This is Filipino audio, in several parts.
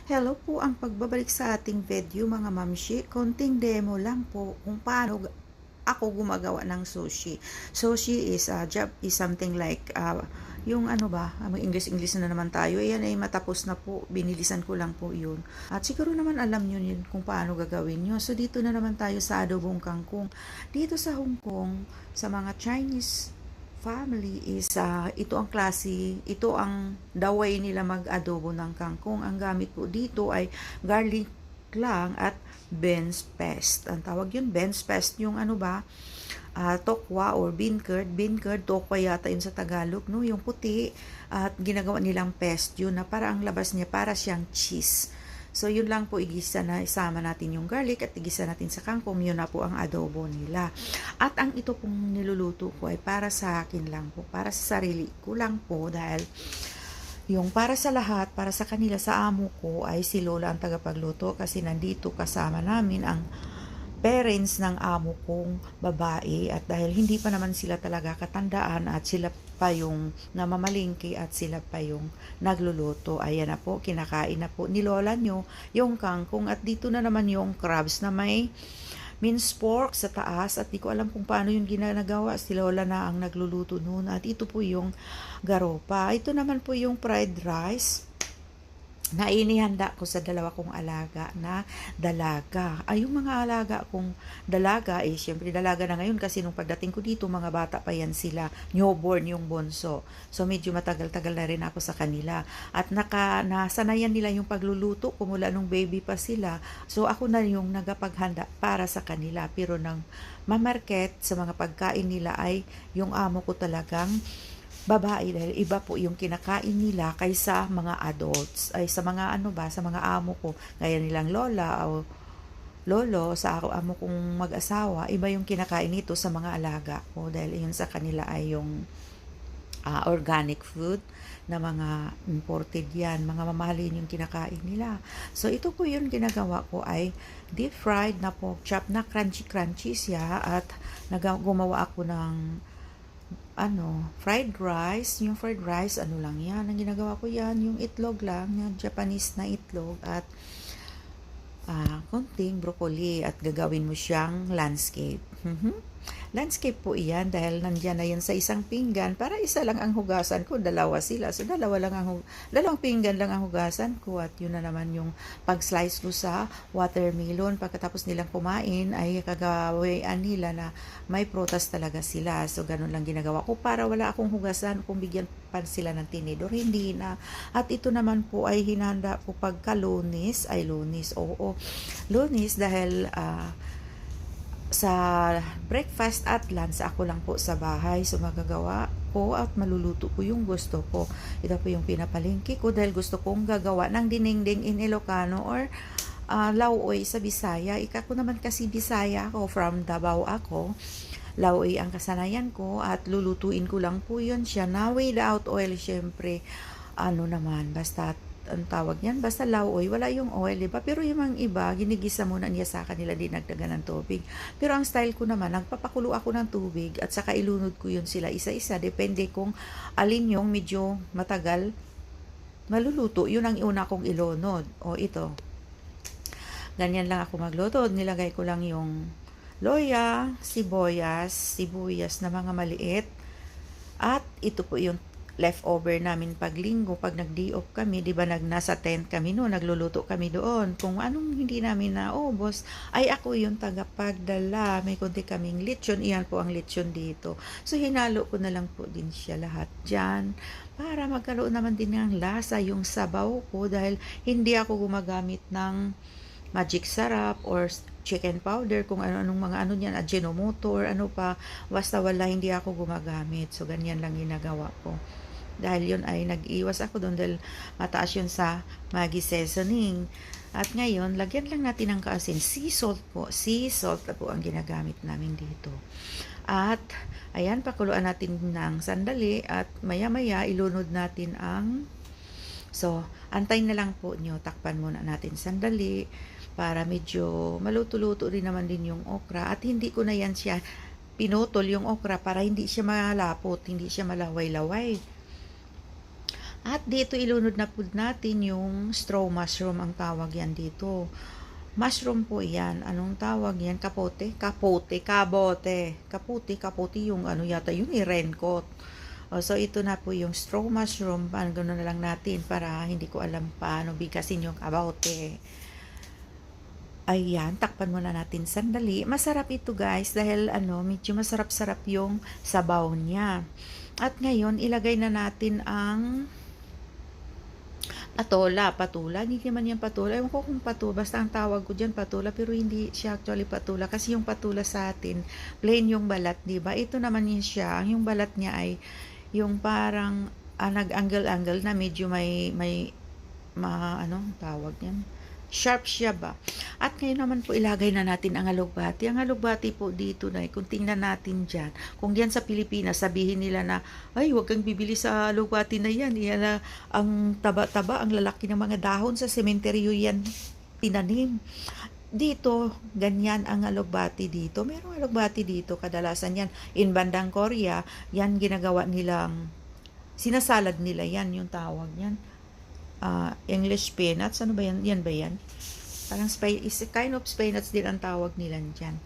Hello po, ang pagbabalik sa ating video mga mamshi, konting demo lang po kung paano ako gumagawa ng sushi. Sushi is something like, yung ano ba, English na naman tayo. Ayan ay matapos na po, binilisan ko lang po yun. At siguro naman alam nyo yun kung paano gagawin nyo. So dito na naman tayo sa adobong kangkong. Dito sa Hong Kong, sa mga Chinese family is ito ang the way nila mag-adobo ng kangkong. Ang gamit po dito ay garlic lang at Ben's Pest. Ang tawag yun, Ben's Pest, yung ano ba, tokwa or bean curd. Bean curd, tokwa yata yun sa Tagalog, no? Yung puti at ginagawa nilang pest yun na para ang labas niya para siyang cheese. So, yun lang po, isama natin yung garlic at igisa natin sa kangkong. Yun na po ang adobo nila. At ang ito pong niluluto ko ay para sa akin lang po. Para sa sarili ko lang po dahil yung para sa lahat, para sa kanila, sa amo ko ay si Lola ang tagapagluto kasi nandito kasama namin ang parents ng amo kong babae at dahil hindi pa naman sila talaga katandaan at sila pa yung namamalingki at sila pa yung nagluluto. Ayan na po, kinakain na po ni Lola nyo yung kangkong at dito na naman yung crabs na may minced pork sa taas at di ko alam kung paano yung ginagawa. Si Lola na ang nagluluto noon at ito po yung garopa. Ito naman po yung fried rice na inihanda ko sa dalawa kong alaga na dalaga. Ay, yung mga alaga kong dalaga, syempre dalaga na ngayon kasi nung pagdating ko dito, mga bata pa yan sila, newborn yung bunso. So, medyo matagal-tagal na rin ako sa kanila. At nasanayan nila yung pagluluto kumula nung baby pa sila. So, ako na yung nagapaghanda para sa kanila. Pero nang mamarket sa mga pagkain nila ay yung amo ko talagang babae dahil iba po yung kinakain nila kaysa mga adults ay sa mga sa mga amo ko gaya nilang lola o lolo sa amo kong mag-asawa, iba yung kinakain nito sa mga alaga ko dahil yun sa kanila ay yung organic food na mga imported yan, mga mamahalin yung kinakain nila. So ito po yung ginagawa ko ay deep fried na pork chop na crunchy siya at gumawa ako ng fried rice. Yung fried rice, lang yan. Ang ginagawa ko yan, yung itlog lang, yung Japanese na itlog at konting broccoli at gagawin mo siyang landscape. Landscape po iyan dahil nandyan na yan sa isang pinggan. Para isa lang ang hugasan ko, dalawa sila. So, dalawang pinggan lang ang hugasan ko at yun na naman yung pag-slice ko sa watermelon. Pagkatapos nilang kumain ay kagawain nila na may prutas talaga sila. So, ganun lang ginagawa ko para wala akong hugasan kung bigyan pa sila ng tinidor. Hindi na. At ito naman po ay hinanda ko pagka Lunes. Lunes dahil sa breakfast at lunch ako lang po sa bahay, so magagawa ko at maluluto ko yung gusto ko. Ito po yung pinapalingki ko dahil gusto kong gagawa ng dinengdeng in Ilocano or lauoy sa Bisaya. Ko naman kasi Bisaya ako, from Davao ako. Lauoy ang kasanayan ko at lulutuin ko lang po yun siya na without oil, syempre basta ang tawag niyan, basta lauoy, wala yung oil, diba? Pero yung mga iba, ginigisa muna niya sa kanila, dinagdagan ng tubig. Pero ang style ko naman, nagpapakulo ako ng tubig at saka ilunod ko yun sila isa-isa. Depende kung alin yung medyo matagal maluluto. Yun ang una kong ilunod. O ito. Ganyan lang ako magluto. Nilagay ko lang yung loya, sibuyas na mga maliit. At ito po yung leftover namin pag linggo, pag nag-day off kami, di ba nasa tent kami noon, nagluluto kami doon. Kung anong hindi namin naubos, ay ako yung tagapagdala. May konti kaming lechon, iyan po ang lechon dito. So, hinalo ko na lang po din siya lahat dyan para magkaroon naman din ng lasa yung sabaw ko dahil hindi ako gumagamit ng magic sarap or chicken powder, kung anong mga niyan, Ajinomoto or ano pa, basta wala, hindi ako gumagamit. So, ganyan lang ginagawa ko. Dahil yun ay nag-iwas ako doon dahil mataas yun sa Maggi seasoning. At ngayon, lagyan lang natin ng kaasin. Sea salt po. Sea salt na po ang ginagamit namin dito. At, ayan, pakuluan natin ng sandali at maya-maya ilunod natin ang So, antay na lang po nyo. Takpan muna natin sandali para medyo maluto-luto rin naman din yung okra. At hindi ko na yan siya pinutol yung okra para hindi siya malapot, hindi siya malaway-laway. At dito ilunod na po natin yung straw mushroom, ang tawag yan dito. Mushroom po yan. Anong tawag yan? Kapote? Kapote. Kabote. Kapote. Kapote yung ano yata yun, raincoat. So ito na po yung straw mushroom. Paano gano'n na lang natin para hindi ko alam paano bigkasin yung kabote. Ayan, takpan muna natin sandali. Masarap ito guys dahil medyo masarap-sarap yung sabaw niya. At ngayon, ilagay na natin ang patula. Hindi naman yan patula. Ewan ko kung patula. Basta ang tawag ko dyan patula. Pero hindi siya actually patula. Kasi yung patula sa atin, plain yung balat, diba? Ito naman yun siya. Yung balat niya ay yung parang nag-angle-angle na medyo anong tawag yan? Sharp siya ba? At ngayon naman po ilagay na natin ang alugbati. Ang alugbati po dito na kung tingnan natin dyan, kung diyan sa Pilipinas sabihin nila na, ay huwag kang bibili sa alugbati na yan. Yan na ang taba-taba, ang lalaki ng mga dahon sa sementeryo yan tinanim. Dito, ganyan ang alugbati dito. Merong alugbati dito, kadalasan yan. In bandang Korea, yan ginagawa nilang, sinasalad nila yan, yung tawag yan. English spinach, ano ba yan? Yan ba yan? Parang is a kind of spinach din ang tawag nila dyan.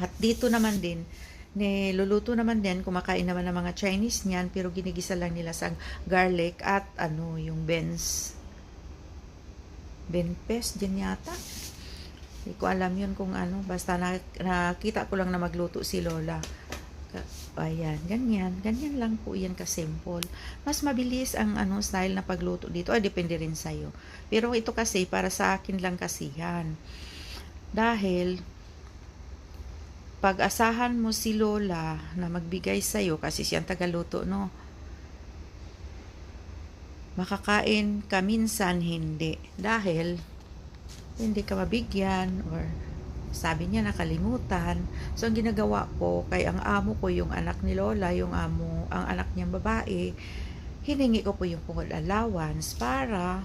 At dito naman din, niluluto naman din, kumakain naman ng mga Chinese niyan, pero ginigisa lang nila sa garlic at yung benpes din yata. Hindi ko alam yun kung basta nakita ko lang na magluto si Lola. Ayan, ganyan lang po yan ka-simple. Mas mabilis ang style na pagluto dito, depende rin sa'yo. Pero ito kasi, para sa akin lang kasi yan. Dahil, pag-asahan mo si Lola na magbigay sa'yo, kasi siyang tagaluto, no? Makakain ka minsan, hindi. Dahil, hindi ka mabigyan, or sabi niya nakalimutan. So ang ginagawa ko, kay ang amo ko yung anak ni Lola, ang anak niyang babae, hiningi ko po yung food allowance para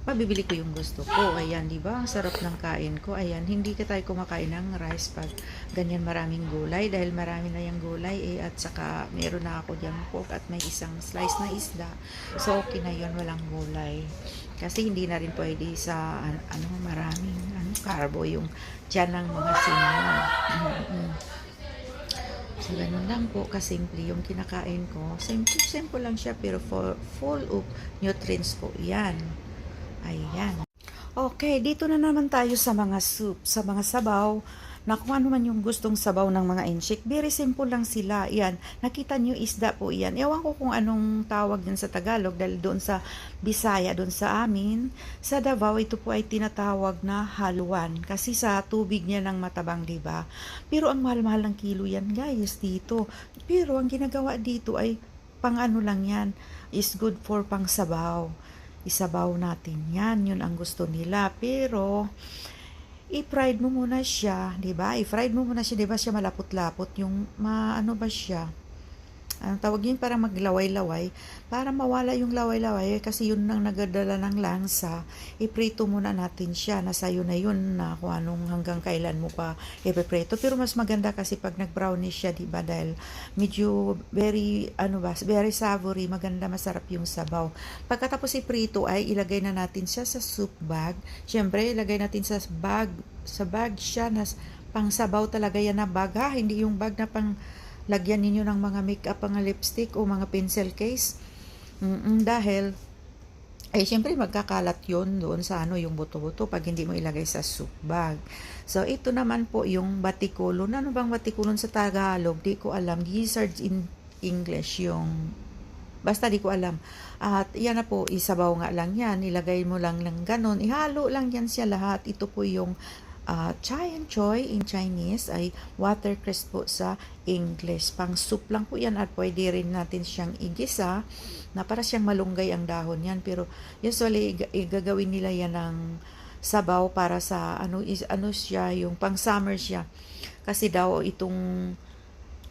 mabibili ko yung gusto ko. Ayan, di ba? Ang sarap ng kain ko. Ayan, hindi ka tayo kumakain ng rice pag ganyan maraming gulay dahil marami na yung gulay at saka meron na ako diyang pork at may isang slice na isda. So okay na yun, walang gulay. Kasi hindi na rin pwede sa maraming carbo yung tiyan ng mga senior. So, ganun lang po kasimple yung kinakain ko. Simple lang siya pero full of nutrients po yan. Ayan. Okay, dito na naman tayo sa mga soup, sa mga sabaw, na kung ano man yung gustong sabaw ng mga inchik. Very simple lang sila. Yan, nakita nyo isda po yan. Ewan ko kung anong tawag din sa Tagalog dahil doon sa Bisaya, doon sa amin. Sa Davao, ito po ay tinatawag na haluan. Kasi sa tubig niya ng matabang, diba? Pero ang mahal-mahal ng kilo yan, guys, dito. Pero ang ginagawa dito ay pang lang yan. Is good for pang sabaw. Isabaw natin yan. Yun ang gusto nila. Pero i-fried mo muna siya, 'di ba? I-fried mo muna siya, 'di ba? Siya malapot-lapot yung ba siya? Ang tawag yun para maglaway-laway, para mawala yung laway-laway kasi yun nang nagadala ng lansa. Iprito muna natin siya, nasa yun na yun na kung anong hanggang kailan mo pa ipiprito. Pero mas maganda kasi pag nag-brownish siya, diba? Dahil medyo very very savory, maganda, masarap yung sabaw. Pagkatapos iprito ay ilagay na natin siya sa soup bag. Syempre, ilagay natin sa bag siya na pang sabaw talaga yan na bag, ha? Hindi yung bag na pang lagyan ninyo ng mga makeup, mga lipstick o mga pencil case. Dahil syempre magkakalat yun doon sa yung buto-buto pag hindi mo ilagay sa soup bag. So ito naman po yung batikulon. Ano bang batikulon sa Tagalog? Di ko alam. Gizzards in English yung basta di ko alam. At yan na po, isabaw nga lang yan. Ilagay mo lang ng ganon. Ihalo lang yan siya lahat. Ito po yung chai and choy in Chinese ay watercress po sa English. Pang soup lang po yan at pwede rin natin siyang igisa na para siyang malunggay ang dahon yan. Pero usually gagawin nila yan ng sabaw para sa siya, yung pang summer siya. Kasi daw itong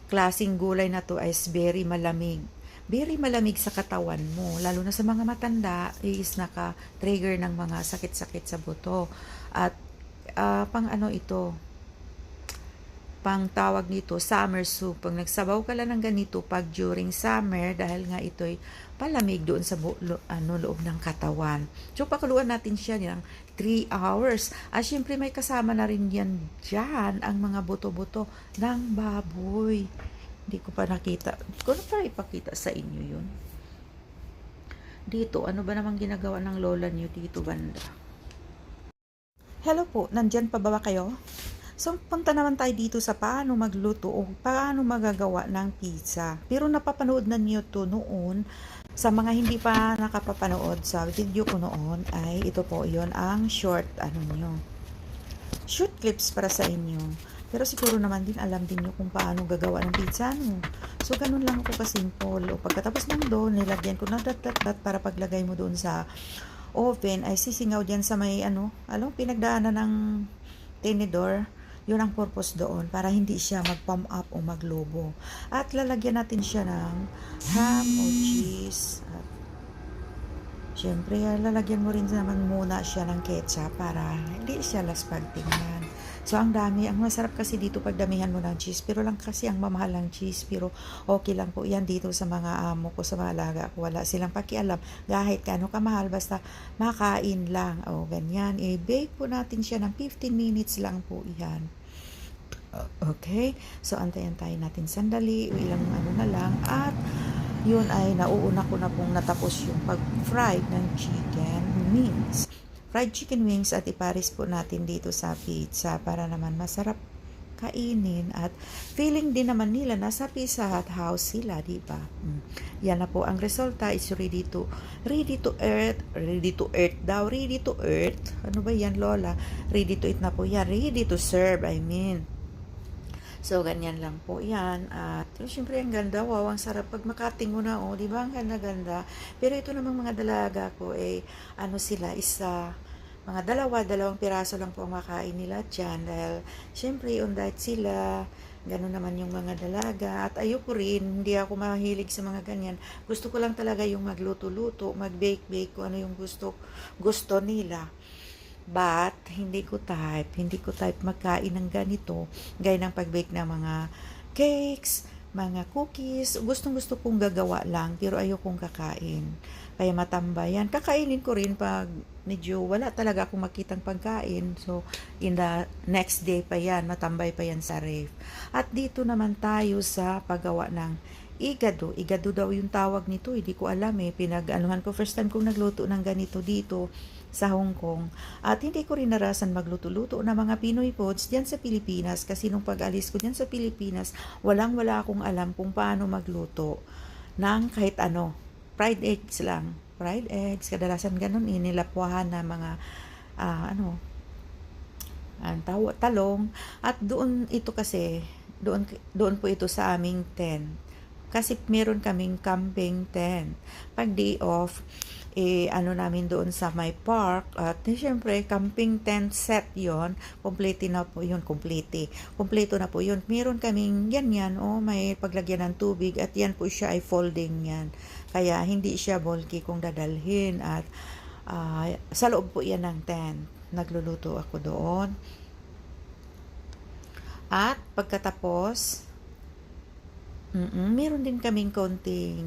klaseng gulay na to is very malamig. Very malamig sa katawan mo. Lalo na sa mga matanda is naka-trigger ng mga sakit-sakit sa buto. At pang ito, pang tawag nito, summer soup. Pag nagsabaw ka lang ng ganito pag during summer, dahil nga ito'y palamig doon sa loob ng katawan. So, pakuluan natin siya ng 3 hours. At syempre, may kasama na rin yan dyan, ang mga buto-buto ng baboy. Hindi ko pa nakita. Kung ano pa ipakita sa inyo yun? Dito, ano ba namang ginagawa ng lola niyo dito banda? Hello po, nandyan pa ba kayo? So, punta naman tayo dito sa paano magluto o paano magagawa ng pizza. Pero napapanood na niyo to noon. Sa mga hindi pa nakapapanood sa video ko noon, ay ito po yon ang short, short clips para sa inyo. Pero siguro naman din alam din nyo kung paano gagawa ng pizza, no? So, ganun lang ako kasimple. O pagkatapos ng doon, nilagyan ko na dat para paglagay mo doon sa oven, ay sisingaw dyan sa may, pinagdaanan ng tinidor. Yun ang purpose doon, para hindi siya mag-pump up o maglobo. At lalagyan natin siya ng ham o cheese. At syempre, lalagyan mo rin naman muna siya ng ketchup para hindi siya laspag tingnan. So, ang dami. Ang masarap kasi dito pag damihan mo ng cheese. Pero lang kasi ang mamahal ng cheese. Pero okay lang po yan dito sa mga amo ko, sa mga alaga ko. Wala silang pakialam. Kahit kano kamahal, basta makain lang. O, ganyan. I-bake po natin siya ng 15 minutes lang po yan. Okay? So, antayin tayo natin sandali. Ilang na lang. At, yun ay nauuna ko na pong natapos yung pag-fry ng chicken wings. Fried chicken wings at iparis po natin dito sa pizza para naman masarap kainin at feeling din naman nila nasa Pizza Hut house sila, di ba? Yan na po ang resulta is ready to earth daw, ready to earth. Ano ba yan, Lola? Ready to eat na po yan, ready to serve, I mean. So, ganyan lang po yan. At, syempre, ang ganda. Wow, ang sarap. Pag makating mo na, di ba? Ang ganda-ganda. Pero ito namang mga dalaga ko, sila, mga dalawang piraso lang po ang makain nila dyan. Dahil, syempre, on diet sila. Ganun naman yung mga dalaga. At ayoko rin, hindi ako mahilig sa mga ganyan. Gusto ko lang talaga yung magluto-luto, mag-bake-bake, kung ano yung gusto nila. But, hindi ko type magkain ng ganito, gaya ng pag-bake ng mga cakes, mga cookies. Gustong-gusto kong gagawa lang, pero ayokong kakain. Kaya matambayan. Kakainin ko rin pag medyo wala talaga akong makitang pagkain. So, in the next day pa yan, matambay pa yan sa ref. At dito naman tayo sa paggawa ng igado. Igado daw yung tawag nito. Hindi ko alam Pinag-anuhan ko. First time kong nagluto ng ganito dito sa Hong Kong. At hindi ko rin narasan magluto-luto ng mga Pinoy foods diyan sa Pilipinas. Kasi nung pag-alis ko diyan sa Pilipinas, wala akong alam kung paano magluto ng kahit ano. Fried eggs lang. Fried eggs. Kadalasan ganun nilapwahan na mga talong. At doon ito kasi, doon po ito sa aming tent. Kasi meron kaming camping tent. Pag day off, namin doon sa my park. At syempre, camping tent set yon. Kompleto na po yun. Meron kaming ganyan, may paglagyan ng tubig. At yan po siya ay folding yan. Kaya hindi siya bulky kung dadalhin. At sa loob po yan ng tent. Nagluluto ako doon. At pagkatapos, meron din kaming konting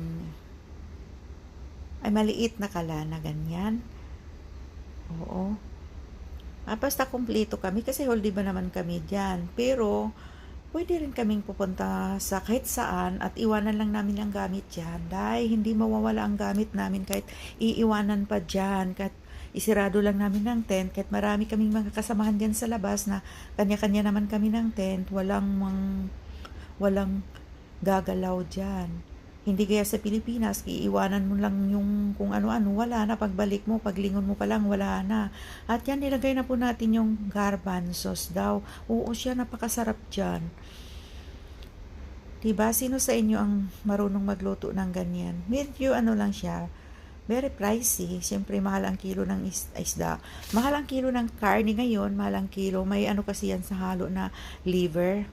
maliit na kalana ganyan. Oo. Basta kumpleto kami kasi whole day ba naman kami dyan. Pero, pwede rin kaming pupunta sa kahit saan at iwanan lang namin ang gamit dyan. Dahil hindi mawawala ang gamit namin kahit iiwanan pa dyan. Kahit isirado lang namin ng tent. Kahit marami kaming mga kasamahan dyan sa labas na kanya-kanya naman kami ng tent. Walang gagalaw dyan. Hindi kaya sa Pilipinas, iiwanan mo lang yung kung ano-ano, wala na. Pagbalik mo, paglingon mo pa lang, wala na. At yan, nilagay na po natin yung garbanzos daw. Oo siya, napakasarap dyan. Diba? Sino sa inyo ang marunong magluto ng ganyan? Medyo lang siya, very pricey. Siyempre, mahal ang kilo ng isda. Mahal ang kilo ng karne ngayon, mahal ang kilo. May kasi yan sa halo na liver.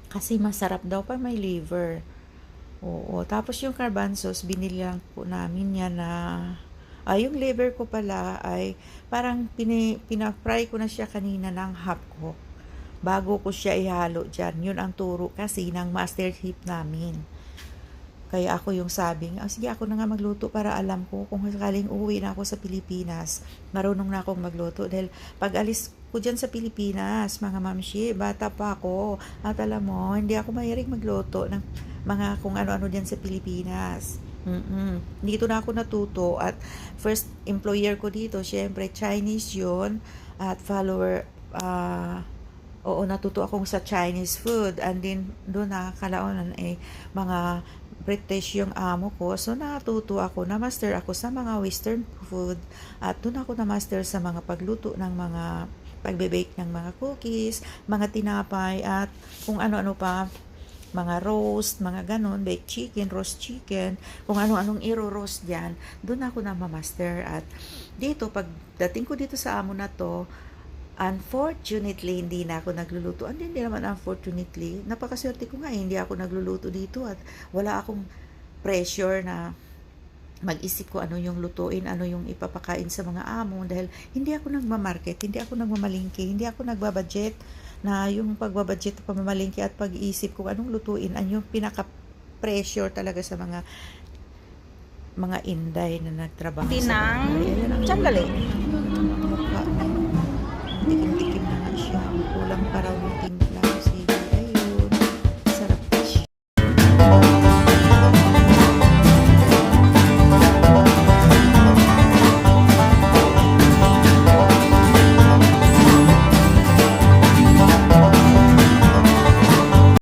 Kasi masarap daw pa may liver. Oo. Tapos yung garbanzos, binili lang po namin yan na yung liver ko pala ay parang pina-fry ko na siya kanina ng half cook. bago ko siya ihalo dyan. Yun ang turo kasi ng master chef namin. Kaya ako yung sabing, sige ako na nga magluto para alam ko kung sakaling uuwi na ako sa Pilipinas, marunong na akong magluto. Dahil pag alis ko dyan sa Pilipinas, mga mamshi, bata pa ako. At alam mo, hindi ako mahilig magluto ng mga kung ano-ano dyan sa Pilipinas. Dito na ako natuto at first employer ko dito, syempre Chinese yun at follower, oo, natuto akong sa Chinese food and then doon nakakalaonan mga British yung amo ko. So, natuto ako, na-master ako sa mga Western food at doon ako na-master sa mga pagluto ng mga pagbe-bake ng mga cookies, mga tinapay at kung ano-ano pa, mga roast, mga ganon, baked chicken, roast chicken, kung ano-anong iro-roast dyan, doon ako na ma-master. At dito, pagdating ko dito sa amo na to, unfortunately, hindi na ako nagluluto. Hindi naman unfortunately. Napakaswerte ko nga, hindi ako nagluluto dito at wala akong pressure na mag-isip ko ano yung lutuin, ano yung ipapakain sa mga amo dahil hindi ako nagmamarket, hindi ako nagmamalingki, hindi ako nagbabudget na yung pagbabudget, pamamalingki at pag-iisip kung anong lutuin, ano yung pinaka-pressure talaga sa mga inday na nagtrabaho Tinang sa sandali. mukha. Tikim-tikim na nga siya. Kulang pa raw yung